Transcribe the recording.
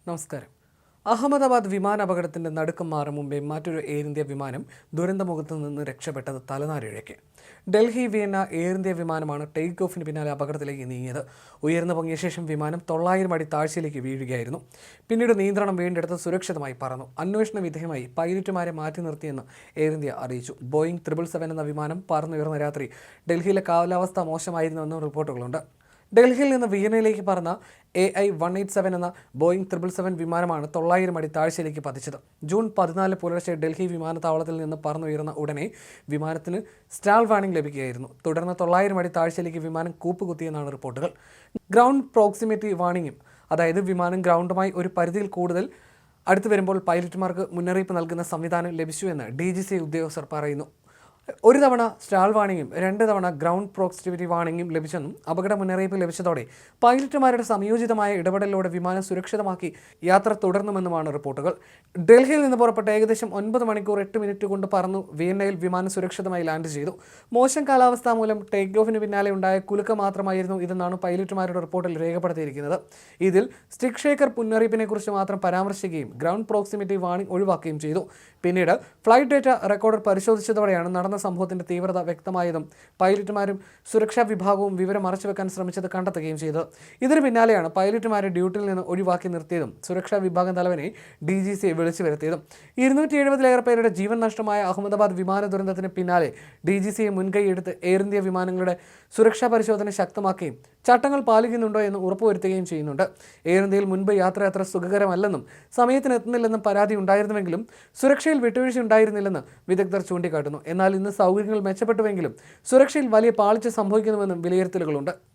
നമസ്കാരം. അഹമ്മദാബാദ് വിമാനാപകടത്തിന്റെ നടുക്കം മാറും മുമ്പേ മറ്റൊരു എയർ ഇന്ത്യ വിമാനം ദുരന്തമുഖത്ത് നിന്ന് രക്ഷപ്പെട്ടത് തലനാരിഴയ്ക്ക്. ഡൽഹി വിയന്ന എയർ ഇന്ത്യ വിമാനമാണ് ടേക്ക് ഓഫിന് പിന്നാലെ അപകടത്തിലേക്ക് നീങ്ങിയത്. ഉയർന്നു പൊങ്ങിയ ശേഷം വിമാനം 900 അടി താഴ്ചയിലേക്ക് വീഴുകയായിരുന്നു. പിന്നീട് നിയന്ത്രണം വീണ്ടെടുത്ത് സുരക്ഷിതമായി പറന്നു. അന്വേഷണ വിധേയമായി പൈലറ്റുമാരെ മാറ്റി നിർത്തിയെന്ന് എയർ ഇന്ത്യ അറിയിച്ചു. ബോയിങ് 777 എന്ന വിമാനം പറന്നുയർന്ന രാത്രി ഡൽഹിയിലെ കാലാവസ്ഥ മോശമായിരുന്നുവെന്നും റിപ്പോർട്ടുകളുണ്ട്. ഡൽഹിയിൽ നിന്ന് വിയന്നയിലേക്ക് പറന്ന AI-187 എന്ന ബോയിങ് 777 വിമാനമാണ് 900 അടി താഴ്ചയിലേക്ക് പതിച്ചത്. ജൂൺ 14 പുലർച്ചെ ഡൽഹി വിമാനത്താവളത്തിൽ നിന്ന് പറന്നുയർന്ന ഉടനെ വിമാനത്തിന് സ്റ്റാൾ വാർണിംഗ് ലഭിക്കുകയായിരുന്നു. തുടർന്ന് 900 അടി താഴ്ചയിലേക്ക് വിമാനം കൂപ്പുകുത്തിയെന്നാണ് റിപ്പോർട്ടുകൾ. ഗ്രൗണ്ട് പ്രോക്സിമിറ്റി വാർണിംഗും, അതായത് വിമാനം ഗ്രൗണ്ടുമായി ഒരു പരിധിയിൽ കൂടുതൽ അടുത്ത് വരുമ്പോൾ പൈലറ്റുമാർക്ക് മുന്നറിയിപ്പ് നൽകുന്ന സംവിധാനം ലഭിച്ചുവെന്ന് DGCA ഉദ്യോഗസ്ഥർ പറയുന്നു. ഒരു തവണ സ്റ്റാൾ വാർണിംഗും 2 തവണ ഗ്രൗണ്ട് പ്രോക്സിമിറ്റി വാർണിംഗും ലഭിച്ചെന്നും അപകട മുന്നറിയിപ്പ് ലഭിച്ചതോടെ പൈലറ്റുമാരുടെ സംയോജിതമായ ഇടപെടലിലൂടെ വിമാനം സുരക്ഷിതമാക്കി യാത്ര തുടർന്നുമെന്നുമാണ് റിപ്പോർട്ടുകൾ. ഡൽഹിയിൽ നിന്ന് പുറപ്പെട്ട ഏകദേശം 9 മണിക്കൂർ 8 മിനിറ്റ് കൊണ്ട് പറന്നു വിയന്നയിൽ വിമാനം സുരക്ഷിതമായി ലാൻഡ് ചെയ്തു. മോശം കാലാവസ്ഥ മൂലം ടേക്ക് ഓഫിന് പിന്നാലെ ഉണ്ടായ കുലുക്കം മാത്രമായിരുന്നു ഇതെന്നാണ് പൈലറ്റുമാരുടെ റിപ്പോർട്ടിൽ രേഖപ്പെടുത്തിയിരിക്കുന്നത്. ഇതിൽ സ്റ്റിക് ഷേക്കർ മുന്നറിയിപ്പിനെക്കുറിച്ച് മാത്രം പരാമർശിക്കുകയും ഗ്രൗണ്ട് പ്രോക്സിമിറ്റി വാർണിംഗ് ഒഴിവാക്കുകയും ചെയ്തു. പിന്നീട് ഫ്ലൈറ്റ് ഡേറ്റ റെക്കോർഡർ പരിശോധിച്ചതോടെയാണ് നടന്ന സംഭവത്തിന്റെ തീവ്രത വ്യക്തമായതും പൈലറ്റുമാരും സുരക്ഷാ വിഭാഗവും വിവരം മറച്ചുവെക്കാൻ ശ്രമിച്ചത് കണ്ടെത്തുകയും ചെയ്തത്. ഇതിന് പിന്നാലെയാണ് പൈലറ്റുമാരെ ഡ്യൂട്ടിയിൽ നിന്ന് ഒഴിവാക്കി നിർത്തിയതും സുരക്ഷാ വിഭാഗം തലവനെ DGCA വിളിച്ചു വരുത്തിയതും. 270-ലേറെ പേരുടെ ജീവൻ നഷ്ടമായ അഹമ്മദാബാദ് വിമാന ദുരന്തത്തിന് പിന്നാലെ DGCA മുൻകൈയെടുത്ത് എയർ ഇന്ത്യ വിമാനങ്ങളുടെ സുരക്ഷാ പരിശോധന ശക്തമാക്കുകയും ചട്ടങ്ങൾ പാലിക്കുന്നുണ്ടോ എന്ന് ഉറപ്പുവരുത്തുകയും ചെയ്യുന്നുണ്ട്. എയർ ഇന്ത്യയിൽ മുൻപ് യാത്ര അത്ര സുഖകരമല്ലെന്നും സമയത്തിന് എത്തുന്നില്ലെന്നും പരാതി ഉണ്ടായിരുന്നുവെങ്കിലും സുരക്ഷയിൽ വിട്ടുവീഴ്ച ഉണ്ടായിരുന്നില്ലെന്ന് വിദഗ്ധർ ചൂണ്ടിക്കാട്ടുന്നു. എന്നാൽ ഇന്ന് സൗകര്യങ്ങൾ മെച്ചപ്പെട്ടുവെങ്കിലും സുരക്ഷയിൽ വലിയ പാളിച്ച സംഭവിക്കുന്നുവെന്നും വിലയിരുത്തലുകളുണ്ട്.